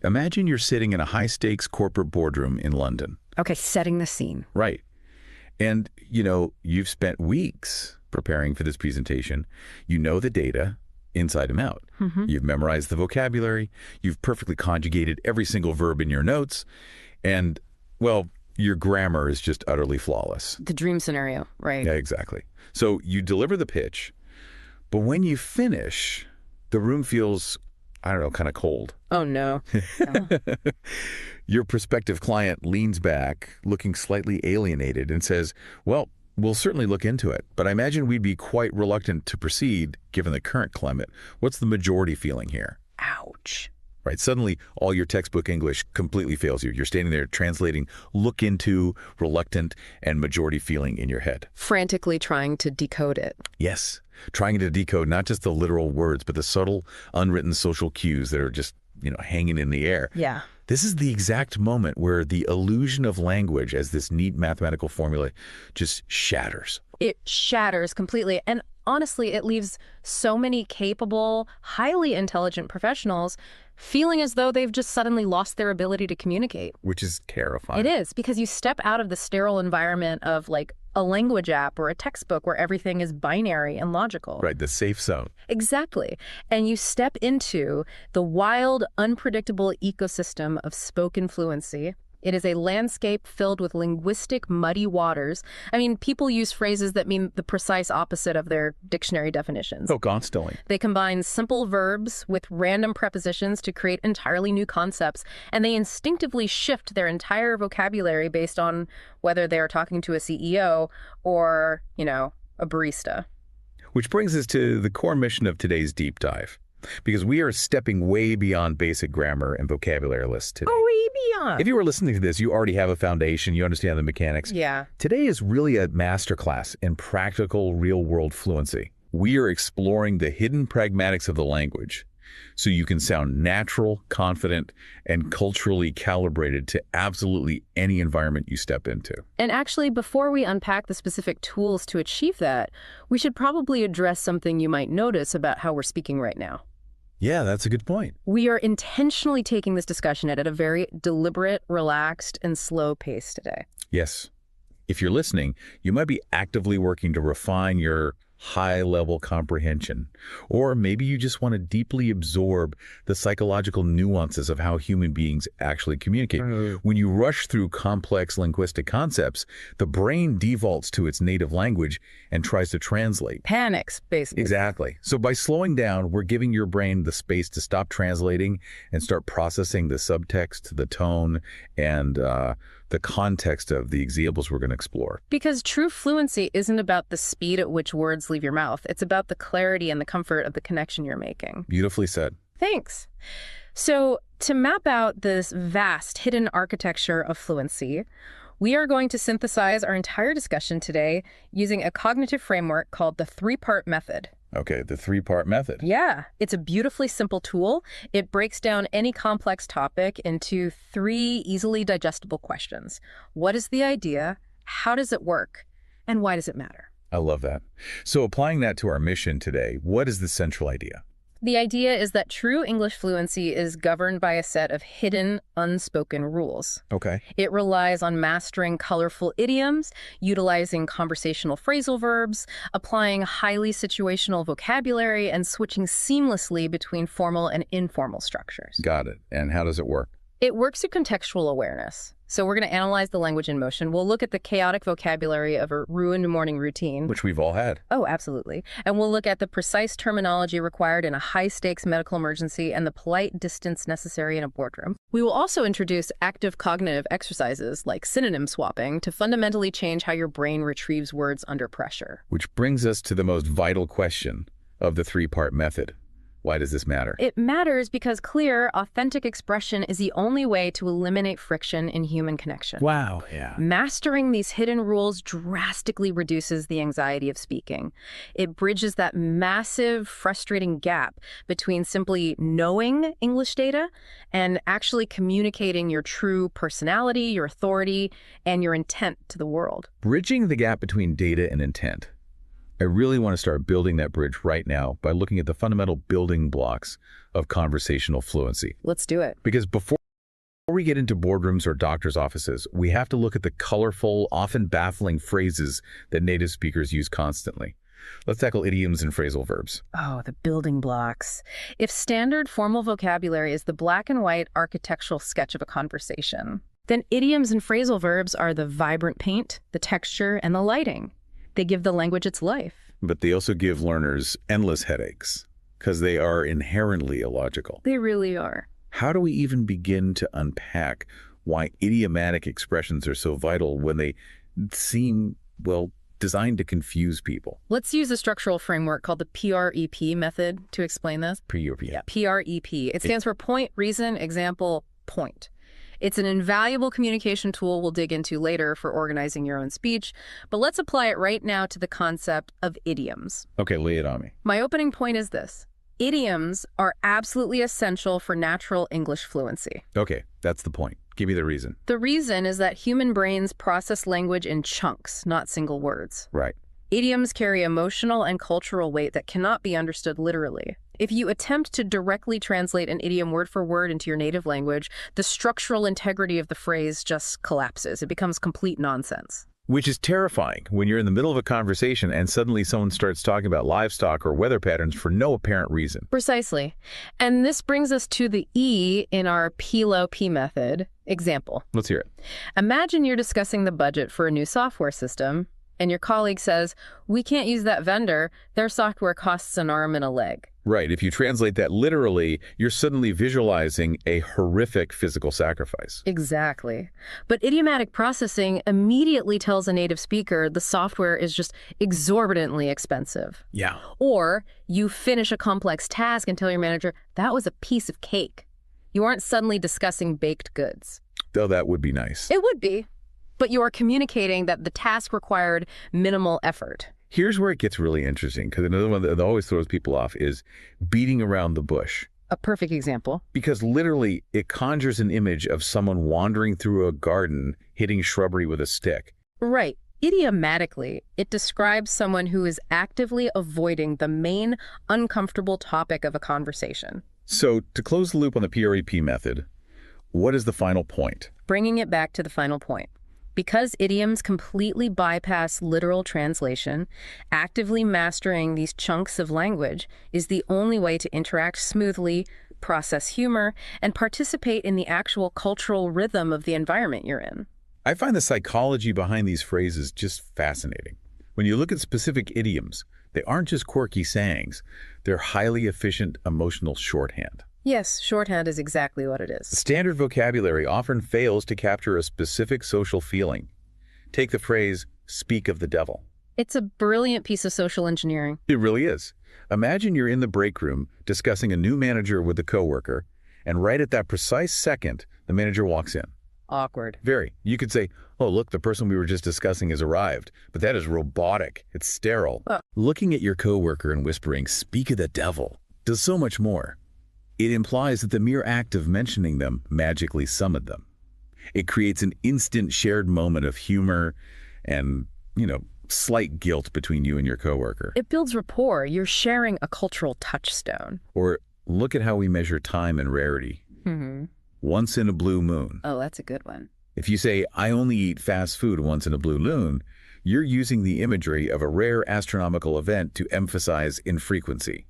Imagine you're sitting in a high-stakes corporate boardroom in London. Okay, setting the scene. Right. And, you've spent weeks preparing for this presentation. You know the data inside and out. You've memorized the vocabulary. You've perfectly conjugated every single verb in your notes. And, well, your grammar is just utterly flawless. The dream scenario, right? Yeah, exactly. So you deliver the pitch, but when you finish, the room feels, I don't know, kind of cold. Oh, no. Your prospective client leans back, looking slightly alienated, and says, well, we'll certainly look into it, but I imagine we'd be quite reluctant to proceed given the current climate. What's the majority feeling here? Ouch. Right. Suddenly, all your textbook English completely fails you. You're standing there translating look into, reluctant, and majority feeling in your head. Frantically trying to decode it. Yes. Trying to decode not just the literal words, but the subtle, unwritten social cues that are just, hanging in the air. Yeah. This is the exact moment where the illusion of language as this neat mathematical formula just shatters. It shatters completely. And honestly, it leaves so many capable, highly intelligent professionals feeling as though they've just suddenly lost their ability to communicate. Which is terrifying. It is, because you step out of the sterile environment of like a language app or a textbook where everything is binary and logical. Right, the safe zone. Exactly. And you step into the wild, unpredictable ecosystem of spoken fluency. It is a landscape filled with linguistic muddy waters. I mean, people use phrases that mean the precise opposite of their dictionary definitions. Oh, constantly. They combine simple verbs with random prepositions to create entirely new concepts, and they instinctively shift their entire vocabulary based on whether they are talking to a CEO or, a barista. Which brings us to the core mission of today's deep dive, because we are stepping way beyond basic grammar and vocabulary lists today. Way beyond. If you were listening to this, you already have a foundation, you understand the mechanics. Yeah. Today is really a masterclass in practical, real-world fluency. We are exploring the hidden pragmatics of the language so you can sound natural, confident, and culturally calibrated to absolutely any environment you step into. And actually, before we unpack the specific tools to achieve that, we should probably address something you might notice about how we're speaking right now. Yeah, that's a good point. We are intentionally taking this discussion at a very deliberate, relaxed, and slow pace today. Yes. If you're listening, you might be actively working to refine your high-level comprehension. Or maybe you just want to deeply absorb the psychological nuances of how human beings actually communicate. When you rush through complex linguistic concepts, the brain defaults to its native language and tries to translate. Panics, basically. Exactly. So by slowing down, we're giving your brain the space to stop translating and start processing the subtext, the tone, and the context of the examples we're going to explore. Because true fluency isn't about the speed at which words leave your mouth. It's about the clarity and the comfort of the connection you're making. Beautifully said. Thanks. So to map out this vast hidden architecture of fluency, we are going to synthesize our entire discussion today using a cognitive framework called the three-part method. Okay, the three-part method. Yeah, it's a beautifully simple tool. It breaks down any complex topic into 3 easily digestible questions. What is the idea? How does it work? And why does it matter? I love that. So applying that to our mission today, what is the central idea? The idea is that true English fluency is governed by a set of hidden, unspoken rules. Okay. It relies on mastering colorful idioms, utilizing conversational phrasal verbs, applying highly situational vocabulary, and switching seamlessly between formal and informal structures. Got it. And how does it work? It works through contextual awareness. So we're going to analyze the language in motion. We'll look at the chaotic vocabulary of a ruined morning routine. Which we've all had. Oh, absolutely. And we'll look at the precise terminology required in a high-stakes medical emergency and the polite distance necessary in a boardroom. We will also introduce active cognitive exercises like synonym swapping to fundamentally change how your brain retrieves words under pressure. Which brings us to the most vital question of the three-part method. Why does this matter? It matters because clear, authentic expression is the only way to eliminate friction in human connection. Wow, yeah. Mastering these hidden rules drastically reduces the anxiety of speaking. It bridges that massive, frustrating gap between simply knowing English data and actually communicating your true personality, your authority, and your intent to the world. Bridging the gap between data and intent. I really want to start building that bridge right now by looking at the fundamental building blocks of conversational fluency. Let's do it. Because before we get into boardrooms or doctor's offices, we have to look at the colorful, often baffling phrases that native speakers use constantly. Let's tackle idioms and phrasal verbs. Oh, the building blocks. If standard formal vocabulary is the black and white architectural sketch of a conversation, then idioms and phrasal verbs are the vibrant paint, the texture, and the lighting. They give the language its life. But they also give learners endless headaches because they are inherently illogical. They really are. How do we even begin to unpack why idiomatic expressions are so vital when they seem, well, designed to confuse people? Let's use a structural framework called the PREP method to explain this. PREP. Yeah, PREP. It stands for point, reason, example, point. It's an invaluable communication tool we'll dig into later for organizing your own speech, but let's apply it right now to the concept of idioms. Okay, lay it on me. My opening point is this. Idioms are absolutely essential for natural English fluency. Okay, that's the point. Give me the reason. The reason is that human brains process language in chunks, not single words. Right. Idioms carry emotional and cultural weight that cannot be understood literally. If you attempt to directly translate an idiom word for word into your native language, the structural integrity of the phrase just collapses. It becomes complete nonsense. Which is terrifying when you're in the middle of a conversation and suddenly someone starts talking about livestock or weather patterns for no apparent reason. Precisely. And this brings us to the E in our PLOP method. Example. Let's hear it. Imagine you're discussing the budget for a new software system, and your colleague says, "We can't use that vendor. Their software costs an arm and a leg." Right. If you translate that literally, you're suddenly visualizing a horrific physical sacrifice. Exactly. But idiomatic processing immediately tells a native speaker the software is just exorbitantly expensive. Yeah. Or you finish a complex task and tell your manager, "That was a piece of cake." You aren't suddenly discussing baked goods. Though that would be nice. It would be. But you are communicating that the task required minimal effort. Here's where it gets really interesting, because another one that always throws people off is beating around the bush. A perfect example. Because literally, it conjures an image of someone wandering through a garden, hitting shrubbery with a stick. Right. Idiomatically, it describes someone who is actively avoiding the main uncomfortable topic of a conversation. So, to close the loop on the PREP method, what is the final point? Bringing it back to the final point. Because idioms completely bypass literal translation, actively mastering these chunks of language is the only way to interact smoothly, process humor, and participate in the actual cultural rhythm of the environment you're in. I find the psychology behind these phrases just fascinating. When you look at specific idioms, they aren't just quirky sayings, they're highly efficient emotional shorthand. Yes, shorthand is exactly what it is. Standard vocabulary often fails to capture a specific social feeling. Take the phrase, "speak of the devil." It's a brilliant piece of social engineering. It really is. Imagine you're in the break room discussing a new manager with a coworker, and right at that precise second, the manager walks in. Awkward. Very. You could say, "Oh, look, the person we were just discussing has arrived." But that is robotic. It's sterile. Looking at your coworker and whispering, "Speak of the devil," does so much more. It implies that the mere act of mentioning them magically summoned them. It creates an instant shared moment of humor and, slight guilt between you and your coworker. It builds rapport. You're sharing a cultural touchstone. Or look at how we measure time and rarity. Once in a blue moon. Oh, that's a good one. If you say, "I only eat fast food once in a blue moon," you're using the imagery of a rare astronomical event to emphasize infrequency.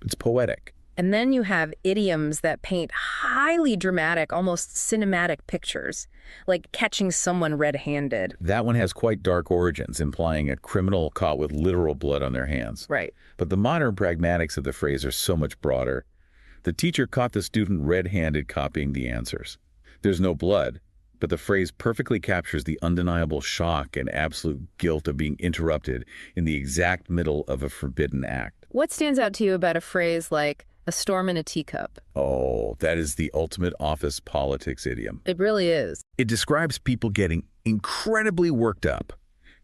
It's poetic. And then you have idioms that paint highly dramatic, almost cinematic pictures, like catching someone red-handed. That one has quite dark origins, implying a criminal caught with literal blood on their hands. Right. But the modern pragmatics of the phrase are so much broader. The teacher caught the student red-handed copying the answers. There's no blood, but the phrase perfectly captures the undeniable shock and absolute guilt of being interrupted in the exact middle of a forbidden act. What stands out to you about a phrase like "a storm in a teacup"? Oh, that is the ultimate office politics idiom. It really is. It describes people getting incredibly worked up,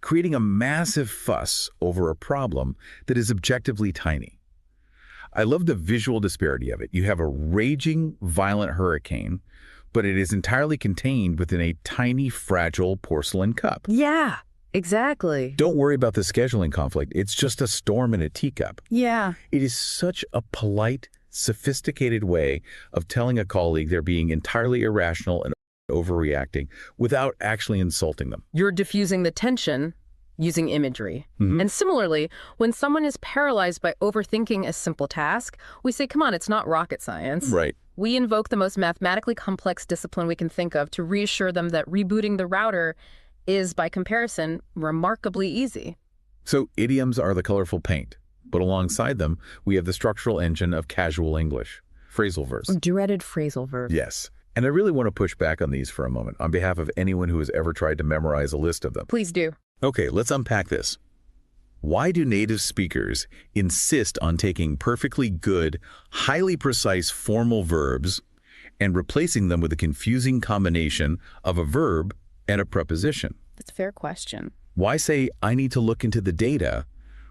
creating a massive fuss over a problem that is objectively tiny. I love the visual disparity of it. You have a raging, violent hurricane, but it is entirely contained within a tiny, fragile porcelain cup. Yeah, Exactly. Don't worry about the scheduling conflict. It's just a storm in a teacup. Yeah. It is such a polite, sophisticated way of telling a colleague they're being entirely irrational and overreacting without actually insulting them. You're diffusing the tension using imagery. Mhm. And similarly, when someone is paralyzed by overthinking a simple task, we say, come on, it's not rocket science. Right. We invoke the most mathematically complex discipline we can think of to reassure them that rebooting the router is, by comparison, remarkably easy. So idioms are the colorful paint, but alongside them, we have the structural engine of casual English, phrasal verbs. Dreaded phrasal verbs. Yes. And I really want to push back on these for a moment on behalf of anyone who has ever tried to memorize a list of them. Please do. Okay, let's unpack this. Why do native speakers insist on taking perfectly good, highly precise formal verbs and replacing them with a confusing combination of a verb and a preposition? That's a fair question. Why say, I need to look into the data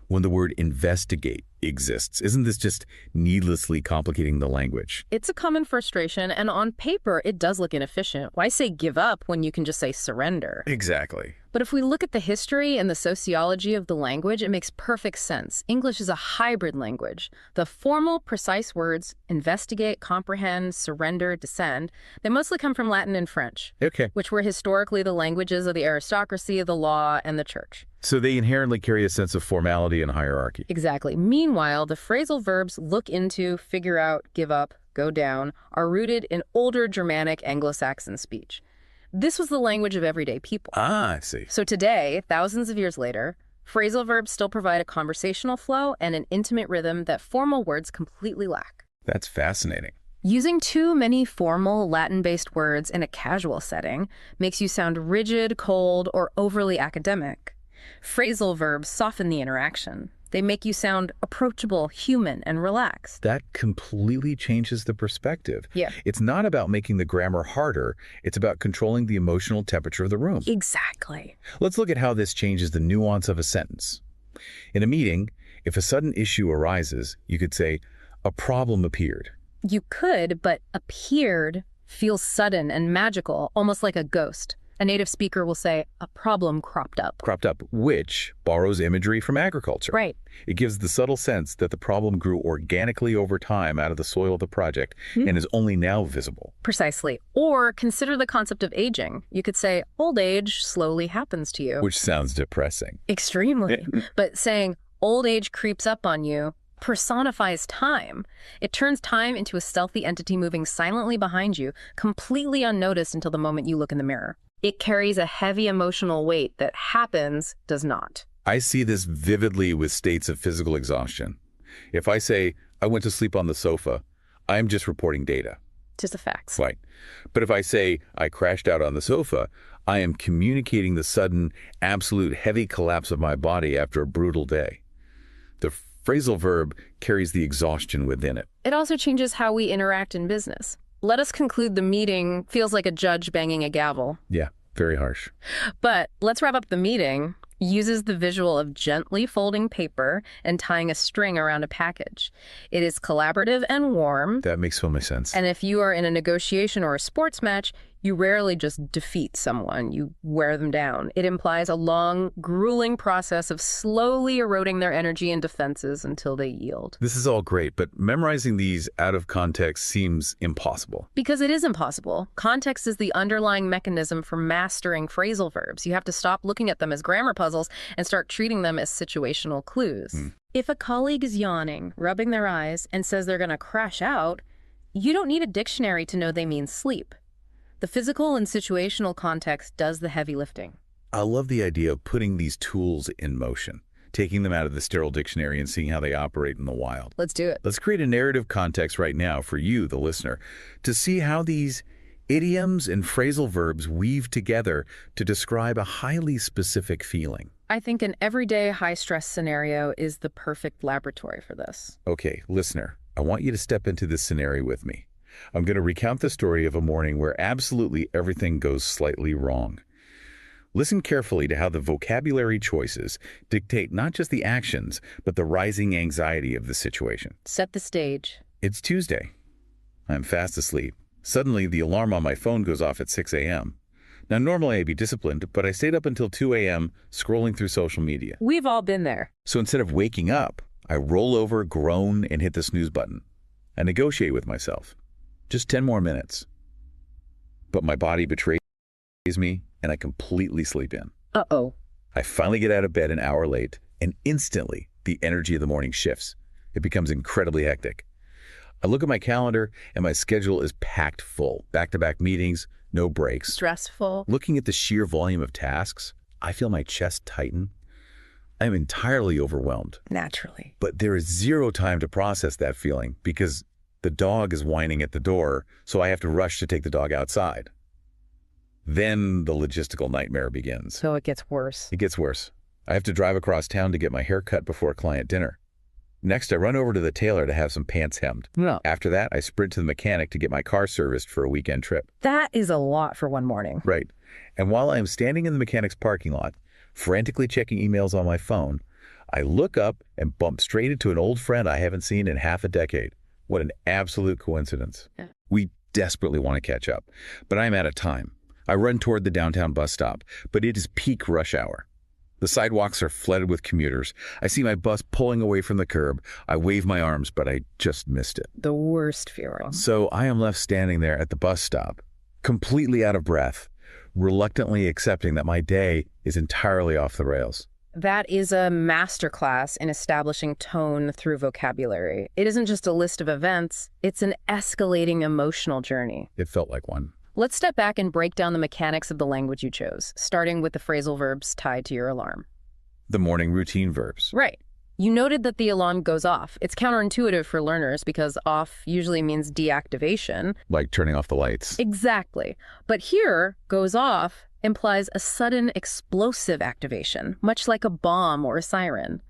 when the word investigate exists? Isn't this just needlessly complicating the language? It's a common frustration, and on paper, it does look inefficient. Why say give up when you can just say surrender? Exactly. But if we look at the history and the sociology of the language, it makes perfect sense. English is a hybrid language. The formal, precise words, investigate, comprehend, surrender, descend, they mostly come from Latin and French, Okay. which were historically the languages of the aristocracy, the law, and the church. So they inherently carry a sense of formality and hierarchy. Exactly. Meanwhile, the phrasal verbs look into, figure out, give up, go down are rooted in older Germanic Anglo-Saxon speech. This was the language of everyday people. Ah, I see. So today, thousands of years later, phrasal verbs still provide a conversational flow and an intimate rhythm that formal words completely lack. That's fascinating. Using too many formal Latin-based words in a casual setting makes you sound rigid, cold, or overly academic. Phrasal verbs soften the interaction. They make you sound approachable, human, and relaxed. That completely changes the perspective. Yeah. It's not about making the grammar harder. It's about controlling the emotional temperature of the room. Exactly. Let's look at how this changes the nuance of a sentence. In a meeting, if a sudden issue arises, you could say, a problem appeared. You could, but appeared feels sudden and magical, almost like a ghost. A native speaker will say, a problem cropped up. Cropped up, which borrows imagery from agriculture. Right. It gives the subtle sense that the problem grew organically over time out of the soil of the project and is only now visible. Precisely. Or consider the concept of aging. You could say, old age slowly happens to you. Which sounds depressing. Extremely. But saying, old age creeps up on you personifies time. It turns time into a stealthy entity moving silently behind you, completely unnoticed until the moment you look in the mirror. It carries a heavy emotional weight that happens does not. I see this vividly with states of physical exhaustion. If I say, I went to sleep on the sofa, I'm just reporting data. Just the facts. Right. But if I say, I crashed out on the sofa, I am communicating the sudden, absolute heavy collapse of my body after a brutal day. The phrasal verb carries the exhaustion within it. It also changes how we interact in business. Let us conclude the meeting feels like a judge banging a gavel. Yeah, very harsh. But let's wrap up the meeting uses the visual of gently folding paper and tying a string around a package. It is collaborative and warm. That makes so much sense. And if you are in a negotiation or a sports match, you rarely just defeat someone, you wear them down. It implies a long, grueling process of slowly eroding their energy and defenses until they yield. This is all great, but memorizing these out of context seems impossible. Because it is impossible. Context is the underlying mechanism for mastering phrasal verbs. You have to stop looking at them as grammar puzzles and start treating them as situational clues. If a colleague is yawning, rubbing their eyes, and says they're going to crash out, you don't need a dictionary to know they mean sleep. The physical and situational context does the heavy lifting. I love the idea of putting these tools in motion, taking them out of the sterile dictionary and seeing how they operate in the wild. Let's do it. Let's create a narrative context right now for you, the listener, to see how these idioms and phrasal verbs weave together to describe a highly specific feeling. I think an everyday high-stress scenario is the perfect laboratory for this. Okay, listener, I want you to step into this scenario with me. I'm going to recount the story of a morning where absolutely everything goes slightly wrong. Listen carefully to how the vocabulary choices dictate not just the actions, but the rising anxiety of the situation. Set the stage. It's Tuesday. I'm fast asleep. Suddenly, the alarm on my phone goes off at 6 a.m. Now, normally I'd be disciplined, but I stayed up until 2 a.m. scrolling through social media. We've all been there. So instead of waking up, I roll over, groan, and hit the snooze button. I negotiate with myself. Just 10 more minutes. But my body betrays me, and I completely sleep in. Uh-oh. I finally get out of bed an hour late, and instantly the energy of the morning shifts. It becomes incredibly hectic. I look at my calendar, and my schedule is packed full. Back-to-back meetings, no breaks. Stressful. Looking at the sheer volume of tasks, I feel my chest tighten. I am entirely overwhelmed. Naturally. But there is zero time to process that feeling because the dog is whining at the door, so I have to rush to take the dog outside. Then the logistical nightmare begins. So it gets worse. It gets worse. I have to drive across town to get my hair cut before client dinner. Next, I run over to the tailor to have some pants hemmed. No. After that, I sprint to the mechanic to get my car serviced for a weekend trip. That is a lot for one morning. Right. And while I am standing in the mechanic's parking lot, frantically checking emails on my phone, I look up and bump straight into an old friend I haven't seen in half a decade. What an absolute coincidence. Yeah. We desperately want to catch up, but I'm out of time. I run toward the downtown bus stop, but it is peak rush hour. The sidewalks are flooded with commuters. I see my bus pulling away from the curb. I wave my arms, but I just missed it. The worst feeling. So I am left standing there at the bus stop, completely out of breath, reluctantly accepting that my day is entirely off the rails. That is a masterclass in establishing tone through vocabulary. It isn't just a list of events, it's an escalating emotional journey. It felt like one. Let's step back and break down the mechanics of the language you chose, starting with the phrasal verbs tied to your alarm. The morning routine verbs. Right. You noted that the alarm goes off. It's counterintuitive for learners because off usually means deactivation. Like turning off the lights. Exactly. But here, goes off implies a sudden explosive activation, much like a bomb or a siren.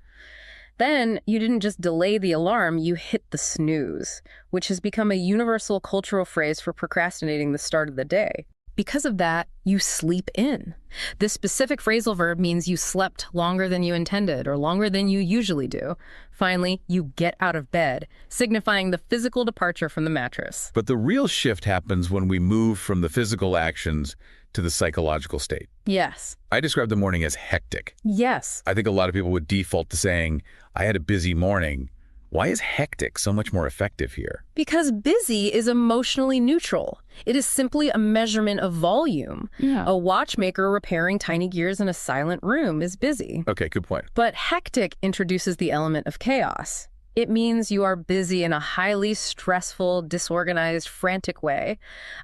Then you didn't just delay the alarm, you hit the snooze, which has become a universal cultural phrase for procrastinating the start of the day. Because of that, you sleep in. This specific phrasal verb means you slept longer than you intended or longer than you usually do. Finally, you get out of bed, signifying the physical departure from the mattress. But the real shift happens when we move from the physical actions to the psychological state. Yes. I describe the morning as hectic. Yes. I think a lot of people would default to saying, I had a busy morning. Why is hectic so much more effective here? Because busy is emotionally neutral. It is simply a measurement of volume. Yeah. A watchmaker repairing tiny gears in a silent room is busy. Okay, good point. But hectic introduces the element of chaos. It means you are busy in a highly stressful, disorganized, frantic way.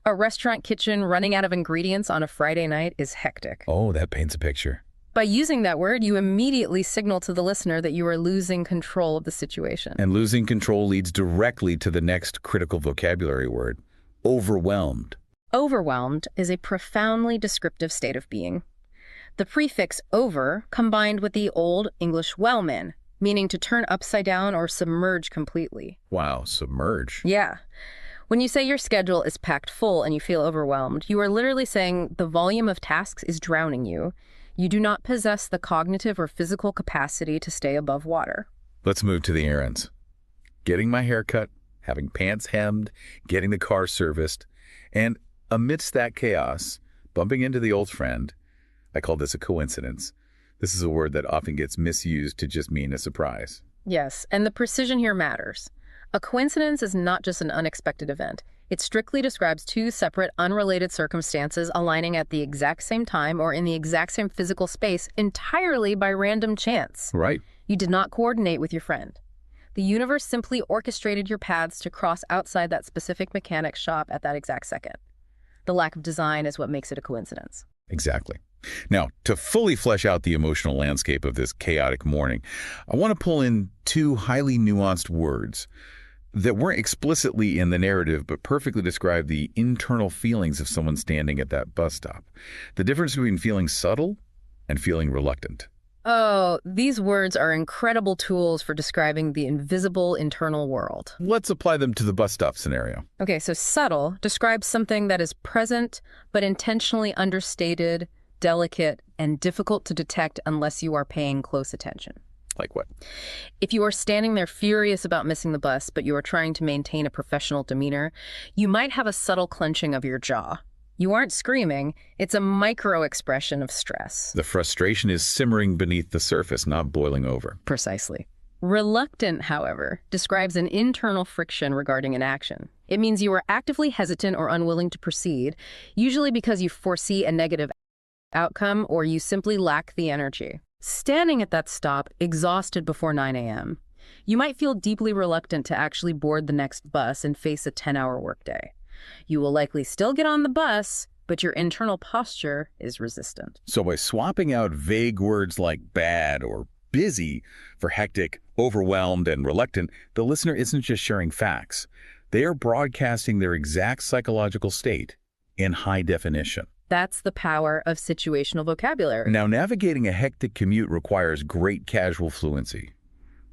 A restaurant kitchen running out of ingredients on a Friday night is hectic. Oh, that paints a picture. By using that word, you immediately signal to the listener that you are losing control of the situation. And losing control leads directly to the next critical vocabulary word, overwhelmed. Overwhelmed is a profoundly descriptive state of being. The prefix over combined with the Old English whelmen, meaning to turn upside down or submerge completely. Wow, submerge. Yeah. When you say your schedule is packed full and you feel overwhelmed, you are literally saying the volume of tasks is drowning you. You do not possess the cognitive or physical capacity to stay above water. Let's move to the errands. Getting my hair cut, having pants hemmed, getting the car serviced, and amidst that chaos, bumping into the old friend. I call this a coincidence. This is a word that often gets misused to just mean a surprise. Yes, and the precision here matters. A coincidence is not just an unexpected event. It strictly describes two separate, unrelated circumstances aligning at the exact same time or in the exact same physical space entirely by random chance. Right. You did not coordinate with your friend. The universe simply orchestrated your paths to cross outside that specific mechanic's shop at that exact second. The lack of design is what makes it a coincidence. Exactly. Now, to fully flesh out the emotional landscape of this chaotic morning, I want to pull in two highly nuanced words that weren't explicitly in the narrative but perfectly describe the internal feelings of someone standing at that bus stop. The difference between feeling subtle and feeling reluctant. Oh, these words are incredible tools for describing the invisible internal world. Let's apply them to the bus stop scenario. Okay, so subtle describes something that is present but intentionally understated, delicate, and difficult to detect unless you are paying close attention. Like what? If you are standing there furious about missing the bus, but you are trying to maintain a professional demeanor, you might have a subtle clenching of your jaw. You aren't screaming. It's a micro-expression of stress. The frustration is simmering beneath the surface, not boiling over. Precisely. Reluctant, however, describes an internal friction regarding an action. It means you are actively hesitant or unwilling to proceed, usually because you foresee a negative outcome or you simply lack the energy. Standing at that stop, exhausted before 9 a.m., you might feel deeply reluctant to actually board the next bus and face a 10-hour workday. You will likely still get on the bus, but your internal posture is resistant. So by swapping out vague words like bad or busy for hectic, overwhelmed, and reluctant, the listener isn't just sharing facts. They are broadcasting their exact psychological state in high definition. That's the power of situational vocabulary. Now, navigating a hectic commute requires great casual fluency.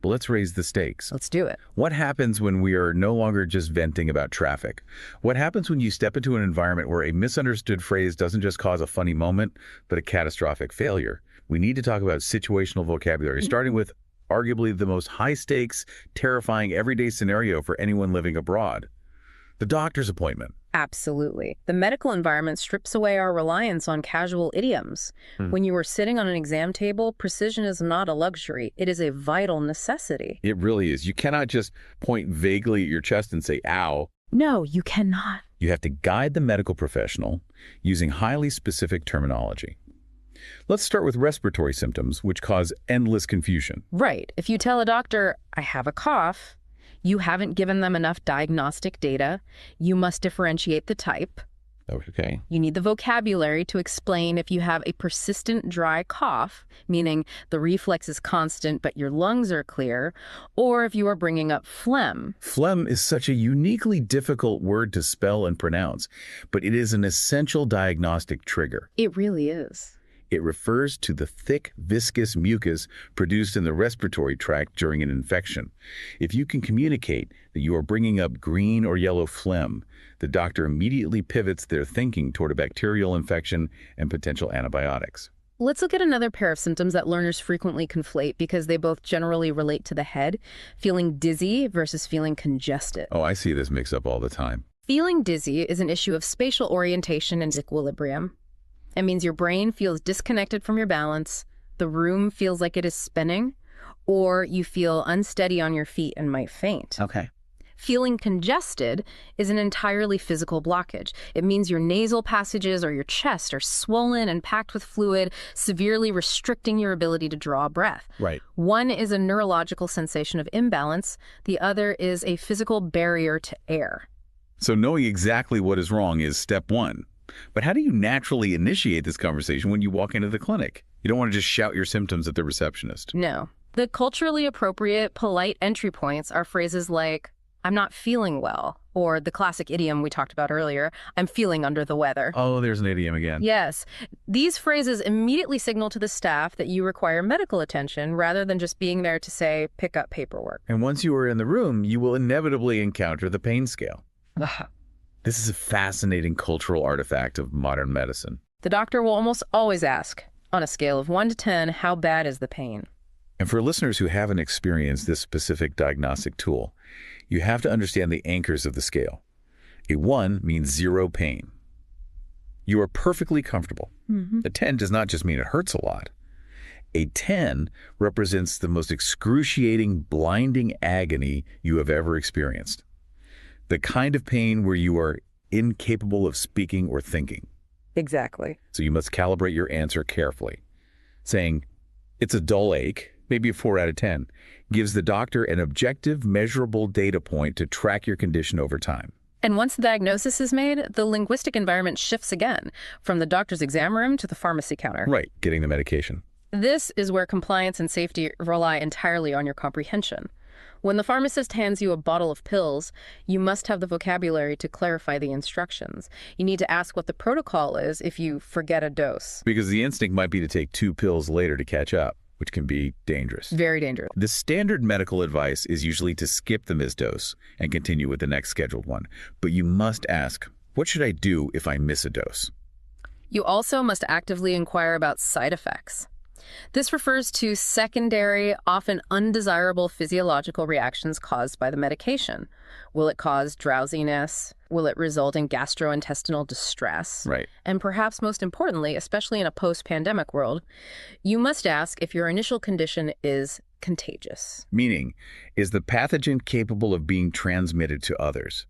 But let's raise the stakes. Let's do it. What happens when we are no longer just venting about traffic? What happens when you step into an environment where a misunderstood phrase doesn't just cause a funny moment, but a catastrophic failure? We need to talk about situational vocabulary, starting with arguably the most high-stakes, terrifying everyday scenario for anyone living abroad: the doctor's appointment. Absolutely. The medical environment strips away our reliance on casual idioms. When you are sitting on an exam table, precision is not a luxury. It is a vital necessity. It really is. You cannot just point vaguely at your chest and say, ow. No, you cannot. You have to guide the medical professional using highly specific terminology. Let's start with respiratory symptoms, which cause endless confusion. Right. If you tell a doctor, I have a cough, you haven't given them enough diagnostic data. You must differentiate the type. Okay. You need the vocabulary to explain if you have a persistent dry cough, meaning the reflex is constant but your lungs are clear, or if you are bringing up phlegm. Phlegm is such a uniquely difficult word to spell and pronounce, but it is an essential diagnostic trigger. It really is. It refers to the thick, viscous mucus produced in the respiratory tract during an infection. If you can communicate that you are bringing up green or yellow phlegm, the doctor immediately pivots their thinking toward a bacterial infection and potential antibiotics. Let's look at another pair of symptoms that learners frequently conflate because they both generally relate to the head: feeling dizzy versus feeling congested. Oh, I see this mix up all the time. Feeling dizzy is an issue of spatial orientation and equilibrium. It means your brain feels disconnected from your balance, the room feels like it is spinning, or you feel unsteady on your feet and might faint. Okay. Feeling congested is an entirely physical blockage. It means your nasal passages or your chest are swollen and packed with fluid, severely restricting your ability to draw breath. Right. One is a neurological sensation of imbalance. The other is a physical barrier to air. So knowing exactly what is wrong is step one. But how do you naturally initiate this conversation when you walk into the clinic? You don't want to just shout your symptoms at the receptionist. No. The culturally appropriate, polite entry points are phrases like, I'm not feeling well, or the classic idiom we talked about earlier, I'm feeling under the weather. Oh, there's an idiom again. Yes. These phrases immediately signal to the staff that you require medical attention rather than just being there to say, pick up paperwork. And once you are in the room, you will inevitably encounter the pain scale. This is a fascinating cultural artifact of modern medicine. The doctor will almost always ask, on a scale of 1 to 10, how bad is the pain? And for listeners who haven't experienced this specific diagnostic tool, you have to understand the anchors of the scale. A 1 means 0 pain. You are perfectly comfortable. A 10 does not just mean it hurts a lot. A 10 represents the most excruciating, blinding agony you have ever experienced. The kind of pain where you are incapable of speaking or thinking. Exactly. So you must calibrate your answer carefully. Saying, it's a dull ache, maybe a 4 out of 10, gives the doctor an objective, measurable data point to track your condition over time. And once the diagnosis is made, the linguistic environment shifts again, from the doctor's exam room to the pharmacy counter. Right, getting the medication. This is where compliance and safety rely entirely on your comprehension. When the pharmacist hands you a bottle of pills, you must have the vocabulary to clarify the instructions. You need to ask what the protocol is if you forget a dose. Because the instinct might be to take 2 pills later to catch up, which can be dangerous. Very dangerous. The standard medical advice is usually to skip the missed dose and continue with the next scheduled one. But you must ask, what should I do if I miss a dose? You also must actively inquire about side effects. This refers to secondary, often undesirable physiological reactions caused by the medication. Will it cause drowsiness? Will it result in gastrointestinal distress? Right. And perhaps most importantly, especially in a post-pandemic world, you must ask if your initial condition is contagious. Meaning, is the pathogen capable of being transmitted to others?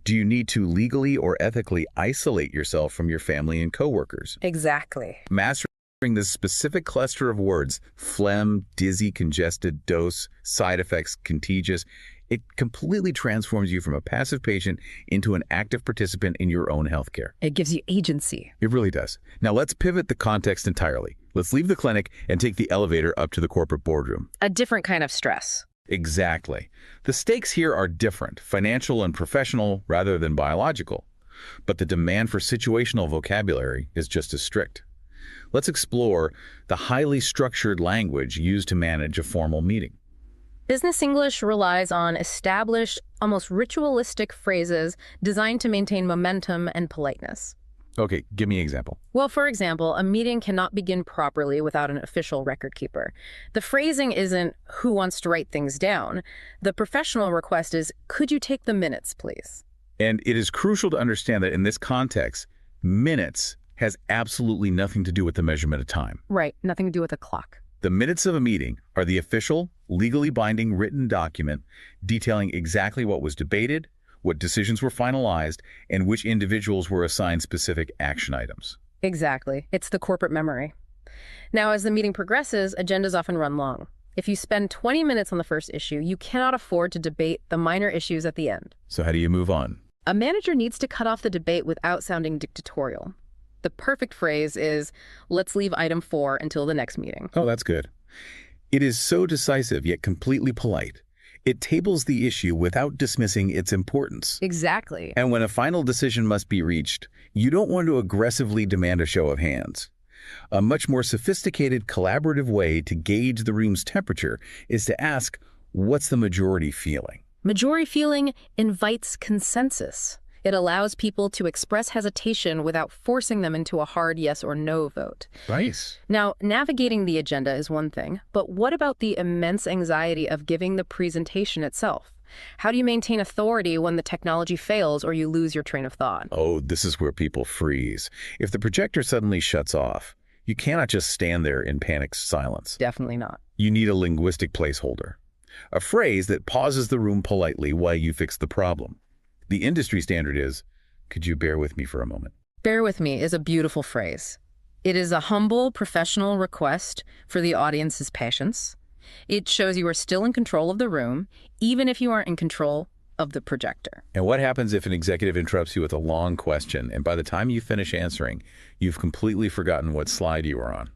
Do you need to legally or ethically isolate yourself from your family and coworkers? Exactly. Mastering this specific cluster of words, phlegm, dizzy, congested, dose, side effects, contagious, it completely transforms you from a passive patient into an active participant in your own healthcare. It gives you agency. It really does. Now let's pivot the context entirely. Let's leave the clinic and take the elevator up to the corporate boardroom. A different kind of stress. Exactly. The stakes here are different, financial and professional rather than biological. But the demand for situational vocabulary is just as strict. Let's explore the highly structured language used to manage a formal meeting. Business English relies on established, almost ritualistic phrases designed to maintain momentum and politeness. Okay, give me an example. Well, for example, a meeting cannot begin properly without an official record keeper. The phrasing isn't who wants to write things down. The professional request is, could you take the minutes, please? And it is crucial to understand that in this context, minutes has absolutely nothing to do with the measurement of time. Right, nothing to do with a clock. The minutes of a meeting are the official, legally binding written document detailing exactly what was debated, what decisions were finalized, and which individuals were assigned specific action items. Exactly. It's the corporate memory. Now, as the meeting progresses, agendas often run long. If you spend 20 minutes on the first issue, you cannot afford to debate the minor issues at the end. So how do you move on? A manager needs to cut off the debate without sounding dictatorial. The perfect phrase is, let's leave item 4 until the next meeting. Oh, that's good. It is so decisive yet completely polite. It tables the issue without dismissing its importance. Exactly. And when a final decision must be reached, you don't want to aggressively demand a show of hands. A much more sophisticated, collaborative way to gauge the room's temperature is to ask, what's the majority feeling? Majority feeling invites consensus. It allows people to express hesitation without forcing them into a hard yes or no vote. Right. Now, navigating the agenda is one thing, but what about the immense anxiety of giving the presentation itself? How do you maintain authority when the technology fails or you lose your train of thought? Oh, this is where people freeze. If the projector suddenly shuts off, you cannot just stand there in panicked silence. Definitely not. You need a linguistic placeholder, a phrase that pauses the room politely while you fix the problem. The industry standard is, could you bear with me for a moment? Bear with me is a beautiful phrase. It is a humble, professional request for the audience's patience. It shows you are still in control of the room, even if you aren't in control of the projector. And what happens if an executive interrupts you with a long question, and by the time you finish answering, you've completely forgotten what slide you were on?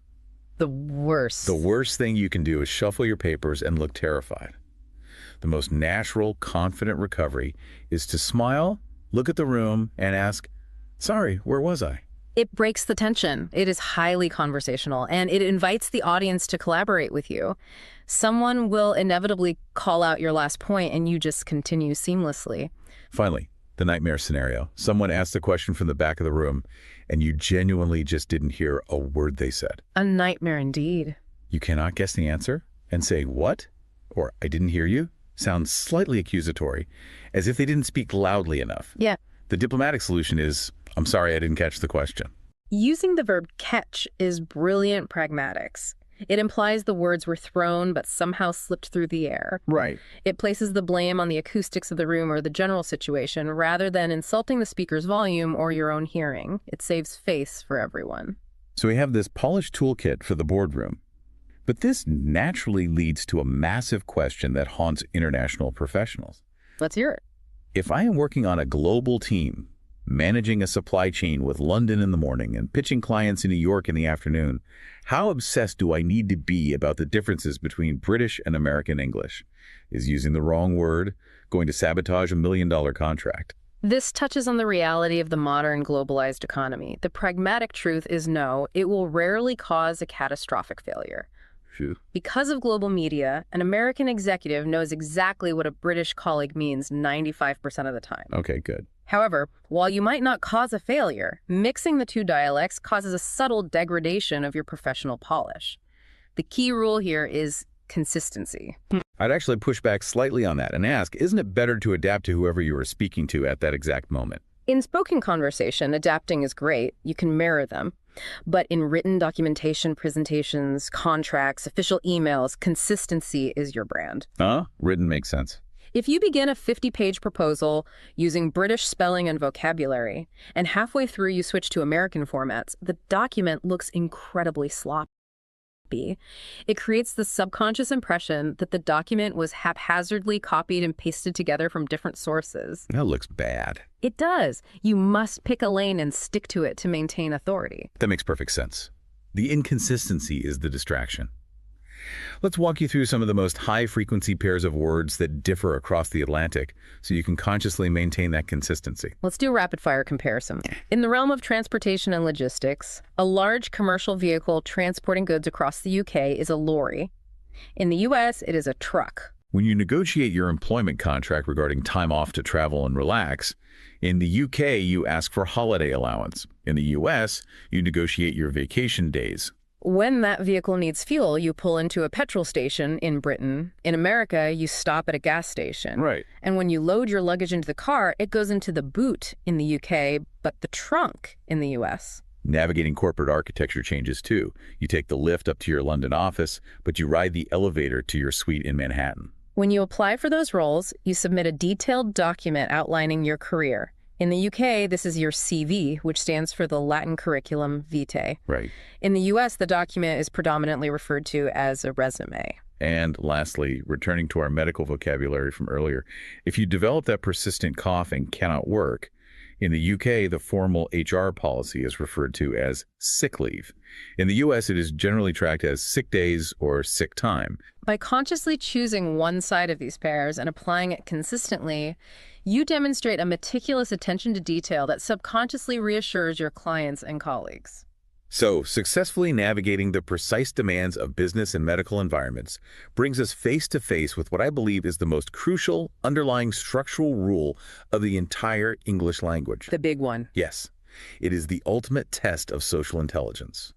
The worst. The worst thing you can do is shuffle your papers and look terrified. The most natural, confident recovery is to smile, look at the room, and ask, sorry, where was I? It breaks the tension. It is highly conversational, and it invites the audience to collaborate with you. Someone will inevitably call out your last point, and you just continue seamlessly. Finally, the nightmare scenario. Someone asked a question from the back of the room, and you genuinely just didn't hear a word they said. A nightmare indeed. You cannot guess the answer, and saying, what? Or, I didn't hear you, sounds slightly accusatory, as if they didn't speak loudly enough. Yeah. The diplomatic solution is, I'm sorry I didn't catch the question. Using the verb catch is brilliant pragmatics. It implies the words were thrown but somehow slipped through the air. Right. It places the blame on the acoustics of the room or the general situation rather than insulting the speaker's volume or your own hearing. It saves face for everyone. So we have this polished toolkit for the boardroom. But this naturally leads to a massive question that haunts international professionals. Let's hear it. If I am working on a global team, managing a supply chain with London in the morning and pitching clients in New York in the afternoon, how obsessed do I need to be about the differences between British and American English? Is using the wrong word going to sabotage $1 million contract? This touches on the reality of the modern globalized economy. The pragmatic truth is no, it will rarely cause a catastrophic failure. Because of global media, an American executive knows exactly what a British colleague means 95% of the time. Okay, good. However, while you might not cause a failure, mixing the two dialects causes a subtle degradation of your professional polish. The key rule here is consistency. I'd actually push back slightly on that and ask, isn't it better to adapt to whoever you are speaking to at that exact moment? In spoken conversation, adapting is great. You can mirror them. But in written documentation, presentations, contracts, official emails, consistency is your brand. Written makes sense. If you begin a 50-page proposal using British spelling and vocabulary, and halfway through you switch to American formats, the document looks incredibly sloppy. It creates the subconscious impression that the document was haphazardly copied and pasted together from different sources. That looks bad. It does. You must pick a lane and stick to it to maintain authority. That makes perfect sense. The inconsistency is the distraction. Let's walk you through some of the most high-frequency pairs of words that differ across the Atlantic so you can consciously maintain that consistency. Let's do a rapid-fire comparison. In the realm of transportation and logistics, a large commercial vehicle transporting goods across the UK is a lorry. In the US, it is a truck. When you negotiate your employment contract regarding time off to travel and relax, in the UK, you ask for holiday allowance. In the US, you negotiate your vacation days. When that vehicle needs fuel, you pull into a petrol station in Britain. In America, you stop at a gas station. Right. And when you load your luggage into the car, it goes into the boot in the UK, but the trunk in the US. Navigating corporate architecture changes too. You take the lift up to your London office, but you ride the elevator to your suite in Manhattan. When you apply for those roles, you submit a detailed document outlining your career. In the UK, this is your CV, which stands for the Latin curriculum vitae. Right. In the US, the document is predominantly referred to as a resume. And lastly, returning to our medical vocabulary from earlier, if you develop that persistent cough and cannot work, in the UK, the formal HR policy is referred to as sick leave. In the US, it is generally tracked as sick days or sick time. By consciously choosing one side of these pairs and applying it consistently, you demonstrate a meticulous attention to detail that subconsciously reassures your clients and colleagues. So, successfully navigating the precise demands of business and medical environments brings us face to face with what I believe is the most crucial underlying structural rule of the entire English language. The big one. Yes, it is the ultimate test of social intelligence.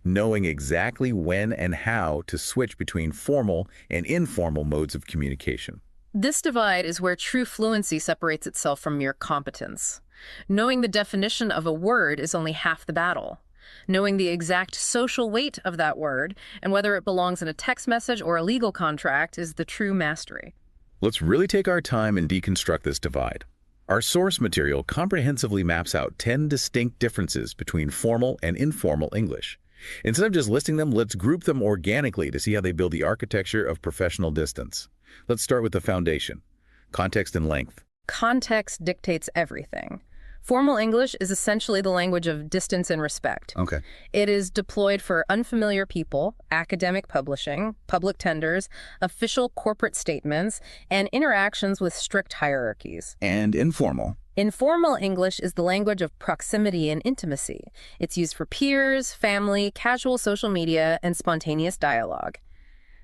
Knowing exactly when and how to switch between formal and informal modes of communication. This divide is where true fluency separates itself from mere competence. Knowing the definition of a word is only half the battle. Knowing the exact social weight of that word and whether it belongs in a text message or a legal contract is the true mastery. Let's really take our time and deconstruct this divide. Our source material comprehensively maps out 10 distinct differences between formal and informal English. Instead of just listing them, let's group them organically to see how they build the architecture of professional distance. Let's start with the foundation, context and length. Context dictates everything. Formal English is essentially the language of distance and respect. Okay. It is deployed for unfamiliar people, academic publishing, public tenders, official corporate statements, and interactions with strict hierarchies. And informal. Informal English is the language of proximity and intimacy. It's used for peers, family, casual social media, and spontaneous dialogue.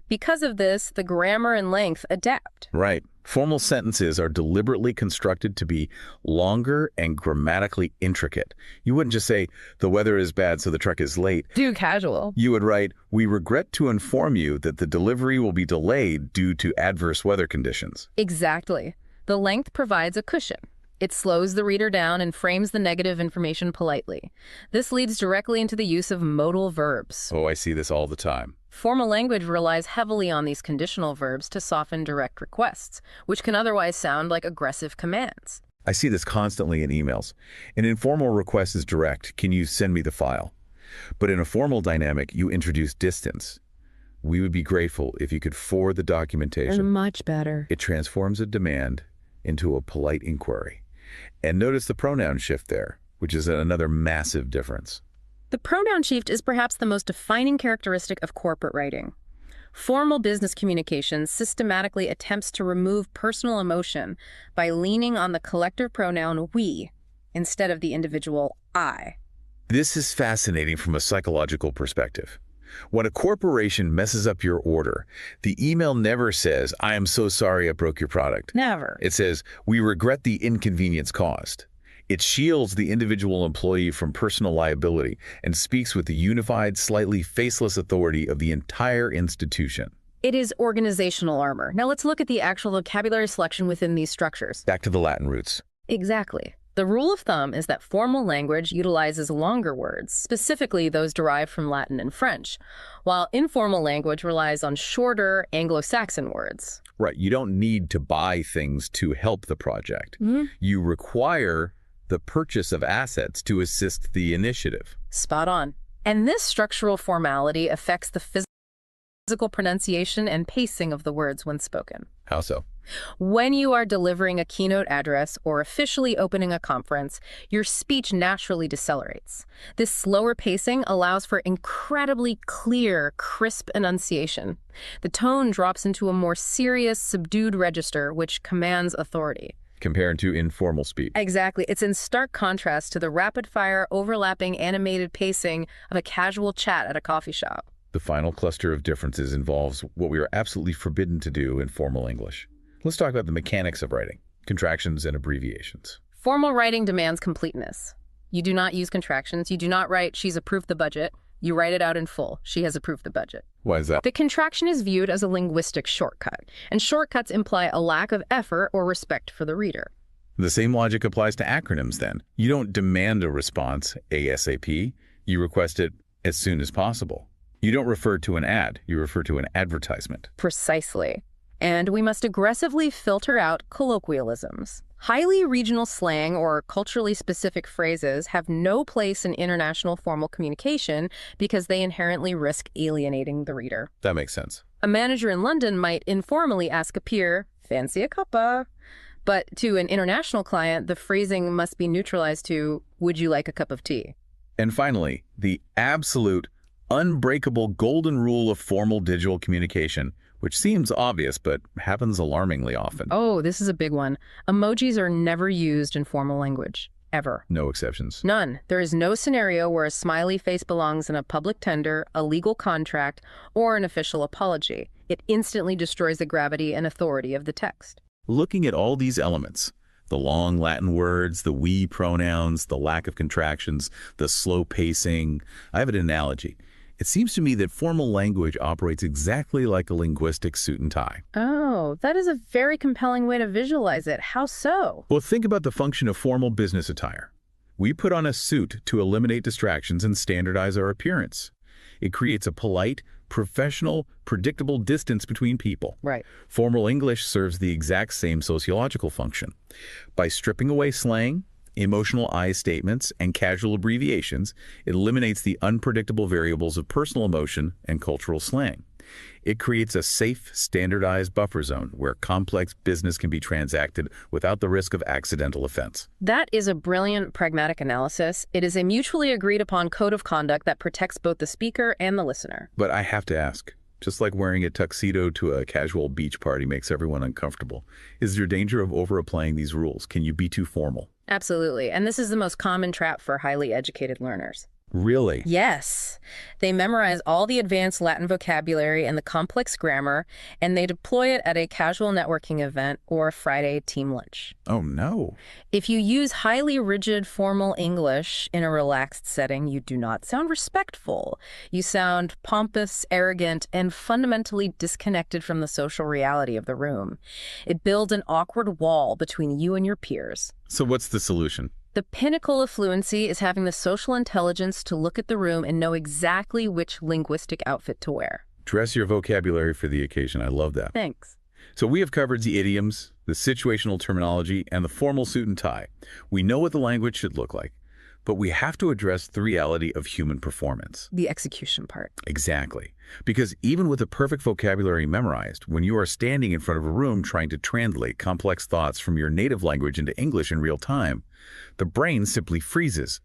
Because of this, the grammar and length adapt. Right. Formal sentences are deliberately constructed to be longer and grammatically intricate. You wouldn't just say, the weather is bad, so the truck is late. Too casual. You would write, we regret to inform you that the delivery will be delayed due to adverse weather conditions. Exactly. The length provides a cushion. It slows the reader down and frames the negative information politely. This leads directly into the use of modal verbs. Oh, I see this all the time. Formal language relies heavily on these conditional verbs to soften direct requests, which can otherwise sound like aggressive commands. I see this constantly in emails. An informal request is direct. Can you send me the file? But in a formal dynamic, you introduce distance. We would be grateful if you could forward the documentation. Much better. It transforms a demand into a polite inquiry. And notice the pronoun shift there, which is another massive difference. The pronoun shift is perhaps the most defining characteristic of corporate writing. Formal business communication systematically attempts to remove personal emotion by leaning on the collective pronoun we instead of the individual I. This is fascinating from a psychological perspective. When a corporation messes up your order, the email never says, I am so sorry I broke your product. Never. It says, we regret the inconvenience caused. It shields the individual employee from personal liability and speaks with the unified, slightly faceless authority of the entire institution. It is organizational armor. Now let's look at the actual vocabulary selection within these structures. Back to the Latin roots. Exactly. The rule of thumb is that formal language utilizes longer words, specifically those derived from Latin and French, while informal language relies on shorter Anglo-Saxon words. Right. You don't need to buy things to help the project. You require the purchase of assets to assist the initiative. Spot on. And this structural formality affects the physical pronunciation and pacing of the words when spoken. How so? When you are delivering a keynote address or officially opening a conference, your speech naturally decelerates. This slower pacing allows for incredibly clear, crisp enunciation. The tone drops into a more serious, subdued register, which commands authority. Compared to informal speech. Exactly. It's in stark contrast to the rapid-fire, overlapping, animated pacing of a casual chat at a coffee shop. The final cluster of differences involves what we are absolutely forbidden to do in formal English. Let's talk about the mechanics of writing, contractions and abbreviations. Formal writing demands completeness. You do not use contractions. You do not write, "She's approved the budget." You write it out in full. "She has approved the budget." Why is that? The contraction is viewed as a linguistic shortcut, and shortcuts imply a lack of effort or respect for the reader. The same logic applies to acronyms then. You don't demand a response ASAP. You request it as soon as possible. You don't refer to an ad. You refer to an advertisement. Precisely. And we must aggressively filter out colloquialisms. Highly regional slang or culturally specific phrases have no place in international formal communication because they inherently risk alienating the reader. That makes sense. A manager in London might informally ask a peer, "Fancy a cuppa?" But to an international client, the phrasing must be neutralized to, "Would you like a cup of tea?" And finally, the absolute, unbreakable golden rule of formal digital communication, which seems obvious but happens alarmingly often. Oh, this is a big one. Emojis are never used in formal language, ever. No exceptions. None. There is no scenario where a smiley face belongs in a public tender, a legal contract, or an official apology. It instantly destroys the gravity and authority of the text. Looking at all these elements, the long Latin words, the we pronouns, the lack of contractions, the slow pacing, I have an analogy. It seems to me that formal language operates exactly like a linguistic suit and tie. Oh, that is a very compelling way to visualize it. How so? Well, think about the function of formal business attire. We put on a suit to eliminate distractions and standardize our appearance. It creates a polite, professional, predictable distance between people. Right. Formal English serves the exact same sociological function. By stripping away slang, emotional I statements, and casual abbreviations, it eliminates the unpredictable variables of personal emotion and cultural slang. It creates a safe, standardized buffer zone where complex business can be transacted without the risk of accidental offense. That is a brilliant pragmatic analysis. It is a mutually agreed upon code of conduct that protects both the speaker and the listener. But I have to ask, just like wearing a tuxedo to a casual beach party makes everyone uncomfortable, is there danger of over-applying these rules? Can you be too formal? Absolutely. And this is the most common trap for highly educated learners. Really? Yes. They memorize all the advanced Latin vocabulary and the complex grammar, and they deploy it at a casual networking event or a Friday team lunch. Oh, no. If you use highly rigid formal English in a relaxed setting, you do not sound respectful. You sound pompous, arrogant, and fundamentally disconnected from the social reality of the room. It builds an awkward wall between you and your peers. So what's the solution? The pinnacle of fluency is having the social intelligence to look at the room and know exactly which linguistic outfit to wear. Dress your vocabulary for the occasion. I love that. Thanks. So we have covered the idioms, the situational terminology, and the formal suit and tie. We know what the language should look like, but we have to address the reality of human performance. The execution part. Exactly. Because even with a perfect vocabulary memorized, when you are standing in front of a room trying to translate complex thoughts from your native language into English in real time, the brain simply freezes.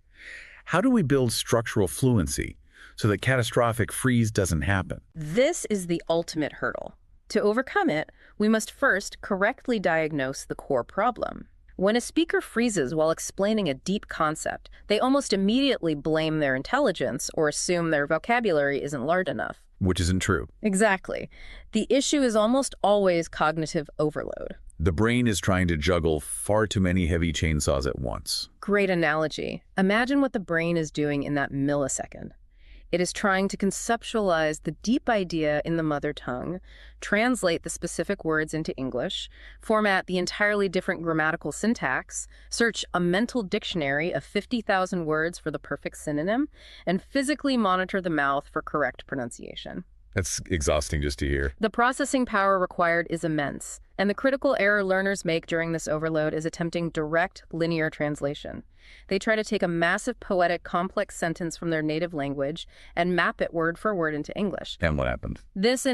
How do we build structural fluency so that catastrophic freeze doesn't happen? This is the ultimate hurdle. To overcome it, we must first correctly diagnose the core problem. When a speaker freezes while explaining a deep concept, they almost immediately blame their intelligence or assume their vocabulary isn't large enough. Which isn't true. Exactly. The issue is almost always cognitive overload. The brain is trying to juggle far too many heavy chainsaws at once. Great analogy. Imagine what the brain is doing in that millisecond. It is trying to conceptualize the deep idea in the mother tongue, translate the specific words into English, format the entirely different grammatical syntax, search a mental dictionary of 50,000 words for the perfect synonym, and physically monitor the mouth for correct pronunciation. That's exhausting just to hear. The processing power required is immense, and the critical error learners make during this overload is attempting direct linear translation. They try to take a massive, poetic, complex sentence from their native language and map it word for word into English. And what happened? This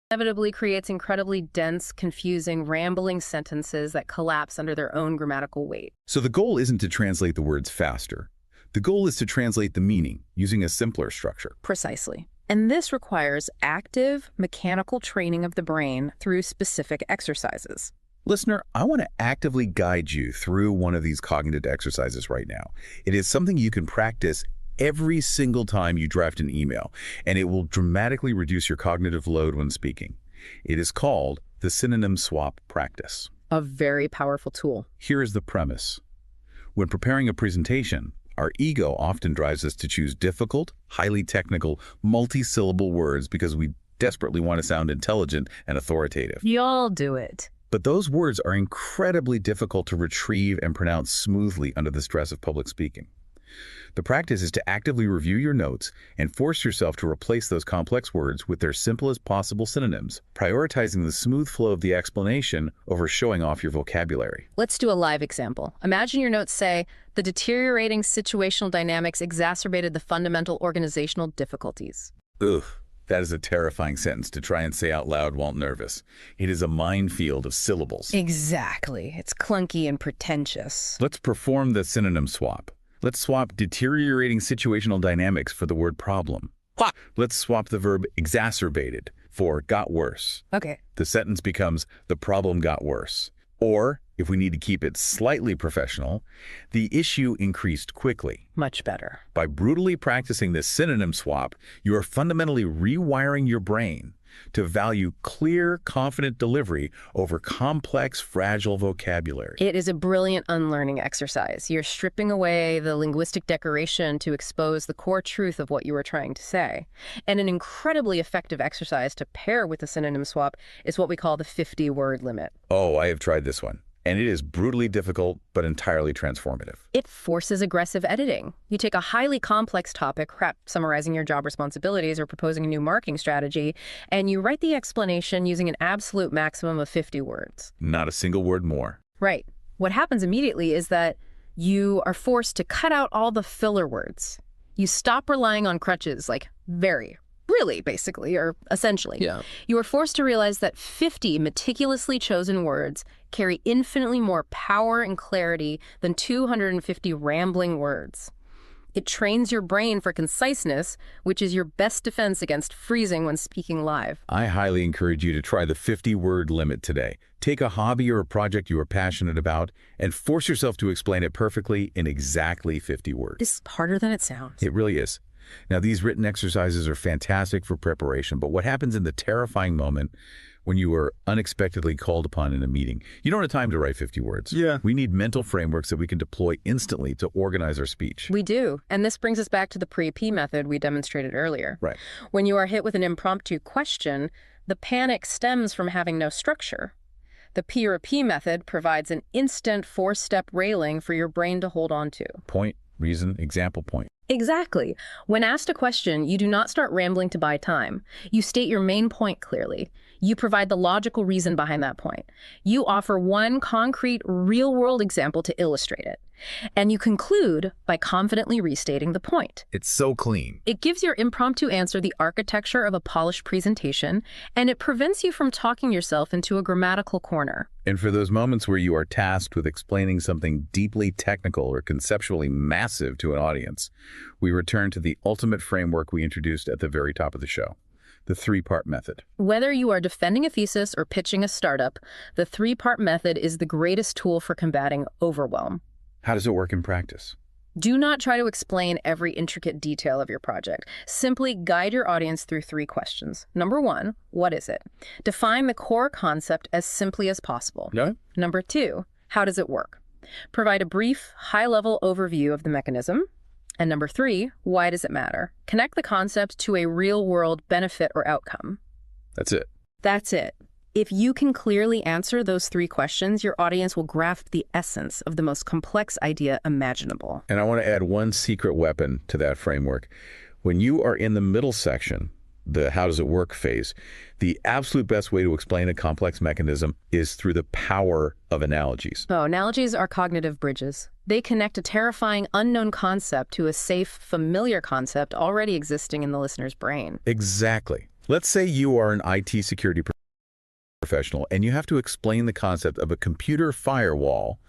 inevitably creates incredibly dense, confusing, rambling sentences that collapse under their own grammatical weight. So the goal isn't to translate the words faster. The goal is to translate the meaning using a simpler structure. Precisely. And this requires active, mechanical training of the brain through specific exercises. Listener, I want to actively guide you through one of these cognitive exercises right now. It is something you can practice every single time you draft an email, and it will dramatically reduce your cognitive load when speaking. It is called the synonym swap practice. A very powerful tool. Here is the premise. When preparing a presentation, our ego often drives us to choose difficult, highly technical, multi-syllable words because we desperately want to sound intelligent and authoritative. Y'all do it. But those words are incredibly difficult to retrieve and pronounce smoothly under the stress of public speaking. The practice is to actively review your notes and force yourself to replace those complex words with their simplest possible synonyms, prioritizing the smooth flow of the explanation over showing off your vocabulary. Let's do a live example. Imagine your notes say, the deteriorating situational dynamics exacerbated the fundamental organizational difficulties. Ugh, that is a terrifying sentence to try and say out loud while nervous. It is a minefield of syllables. Exactly. It's clunky and pretentious. Let's perform the synonym swap. Let's swap deteriorating situational dynamics for the word problem. Let's swap the verb exacerbated for got worse. Okay. The sentence becomes, the problem got worse. Or, if we need to keep it slightly professional, the issue increased quickly. Much better. By brutally practicing this synonym swap, you are fundamentally rewiring your brain to value clear, confident delivery over complex, fragile vocabulary. It is a brilliant unlearning exercise. You're stripping away the linguistic decoration to expose the core truth of what you were trying to say. And an incredibly effective exercise to pair with the synonym swap is what we call the 50-word limit. Oh, I have tried this one. And it is brutally difficult, but entirely transformative. It forces aggressive editing. You take a highly complex topic, perhaps summarizing your job responsibilities or proposing a new marketing strategy, and you write the explanation using an absolute maximum of 50 words. Not a single word more. Right. What happens immediately is that you are forced to cut out all the filler words. You stop relying on crutches like very, really, basically, or essentially. Yeah. You are forced to realize that 50 meticulously chosen words carry infinitely more power and clarity than 250 rambling words. It trains your brain for conciseness, which is your best defense against freezing when speaking live. I highly encourage you to try the 50-word limit today. Take a hobby or a project you are passionate about and force yourself to explain it perfectly in exactly 50 words. It's harder than it sounds. It really is. Now, these written exercises are fantastic for preparation, but what happens in the terrifying moment when you are unexpectedly called upon in a meeting? You don't have time to write 50 words. Yeah. We need mental frameworks that we can deploy instantly to organize our speech. We do. And this brings us back to the pre-P method we demonstrated earlier. Right. When you are hit with an impromptu question, the panic stems from having no structure. The P or P method provides an instant 4-step railing for your brain to hold on to. Point, reason, example, point. Exactly. When asked a question, you do not start rambling to buy time. You state your main point clearly. You provide the logical reason behind that point. You offer one concrete, real-world example to illustrate it. And you conclude by confidently restating the point. It's so clean. It gives your impromptu answer the architecture of a polished presentation, and it prevents you from talking yourself into a grammatical corner. And for those moments where you are tasked with explaining something deeply technical or conceptually massive to an audience, we return to the ultimate framework we introduced at the very top of the show. The 3-part method. Whether you are defending a thesis or pitching a startup, the 3-part method is the greatest tool for combating overwhelm. How does it work in practice? Do not try to explain every intricate detail of your project. Simply guide your audience through 3 questions. Number 1, what is it? Define the core concept as simply as possible. No? Number 2, how does it work? Provide a brief, high-level overview of the mechanism. And number 3, why does it matter? Connect the concept to a real-world benefit or outcome. That's it. That's it. If you can clearly answer those 3 questions, your audience will grasp the essence of the most complex idea imaginable. And I want to add one secret weapon to that framework. When you are in the middle section, the how does it work phase, the absolute best way to explain a complex mechanism is through the power of analogies. Oh, analogies are cognitive bridges. They connect a terrifying unknown concept to a safe, familiar concept already existing in the listener's brain. Exactly. Let's say you are an IT security professional and you have to explain the concept of a computer firewall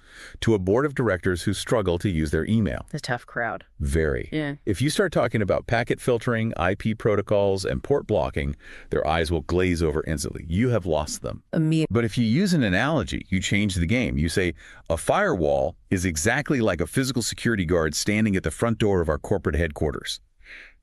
to a board of directors who struggle to use their email. A tough crowd. Very. Yeah. If you start talking about packet filtering, IP protocols, and port blocking, their eyes will glaze over instantly. You have lost them. But if you use an analogy, you change the game. You say, a firewall is exactly like a physical security guard standing at the front door of our corporate headquarters.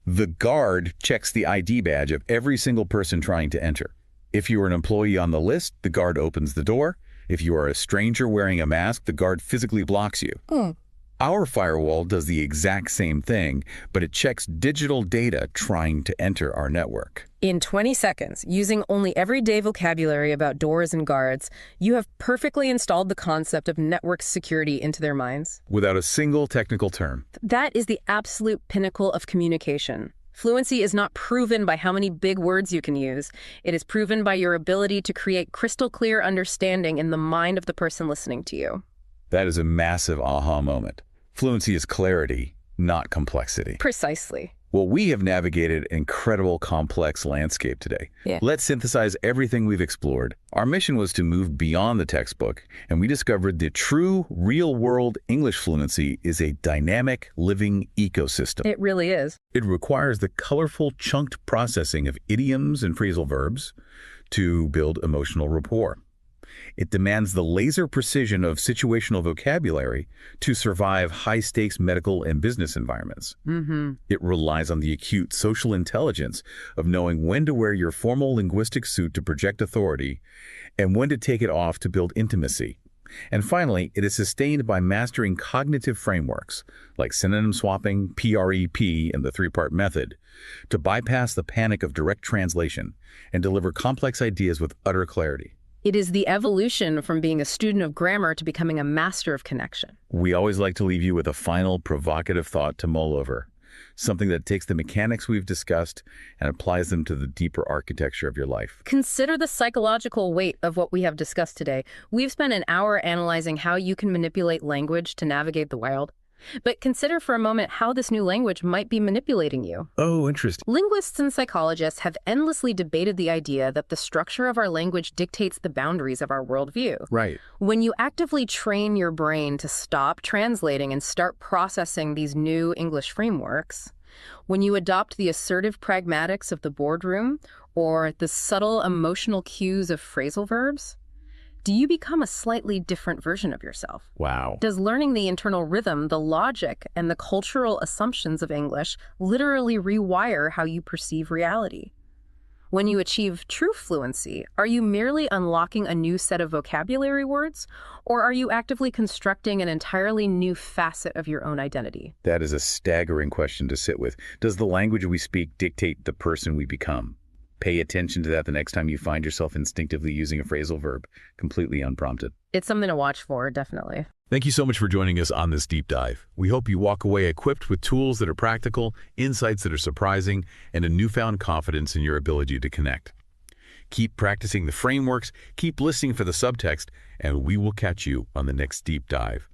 The guard checks the ID badge of every single person trying to enter. If you are an employee on the list, the guard opens the door. If you are a stranger wearing a mask, the guard physically blocks you. Our firewall does the exact same thing, but it checks digital data trying to enter our network. In 20 seconds, using only everyday vocabulary about doors and guards, you have perfectly installed the concept of network security into their minds. Without a single technical term. That is the absolute pinnacle of communication. Fluency is not proven by how many big words you can use. It is proven by your ability to create crystal clear understanding in the mind of the person listening to you. That is a massive aha moment. Fluency is clarity, not complexity. Precisely. Well, we have navigated an incredible complex landscape today. Yeah. Let's synthesize everything we've explored. Our mission was to move beyond the textbook, and we discovered that true, real-world English fluency is a dynamic, living ecosystem. It really is. It requires the colorful, chunked processing of idioms and phrasal verbs to build emotional rapport. It demands the laser precision of situational vocabulary to survive high-stakes medical and business environments. It relies on the acute social intelligence of knowing when to wear your formal linguistic suit to project authority and when to take it off to build intimacy. And finally, it is sustained by mastering cognitive frameworks like synonym swapping, PREP, and the 3-part method to bypass the panic of direct translation and deliver complex ideas with utter clarity. It is the evolution from being a student of grammar to becoming a master of connection. We always like to leave you with a final provocative thought to mull over, something that takes the mechanics we've discussed and applies them to the deeper architecture of your life. Consider the psychological weight of what we have discussed today. We've spent an hour analyzing how you can manipulate language to navigate the wild. But consider for a moment how this new language might be manipulating you. Oh, interesting. Linguists and psychologists have endlessly debated the idea that the structure of our language dictates the boundaries of our worldview. Right. When you actively train your brain to stop translating and start processing these new English frameworks, when you adopt the assertive pragmatics of the boardroom or the subtle emotional cues of phrasal verbs, do you become a slightly different version of yourself? Wow. Does learning the internal rhythm, the logic, and the cultural assumptions of English literally rewire how you perceive reality? When you achieve true fluency, are you merely unlocking a new set of vocabulary words, or are you actively constructing an entirely new facet of your own identity? That is a staggering question to sit with. Does the language we speak dictate the person we become? Pay attention to that the next time you find yourself instinctively using a phrasal verb, completely unprompted. It's something to watch for, definitely. Thank you so much for joining us on this deep dive. We hope you walk away equipped with tools that are practical, insights that are surprising, and a newfound confidence in your ability to connect. Keep practicing the frameworks, keep listening for the subtext, and we will catch you on the next deep dive.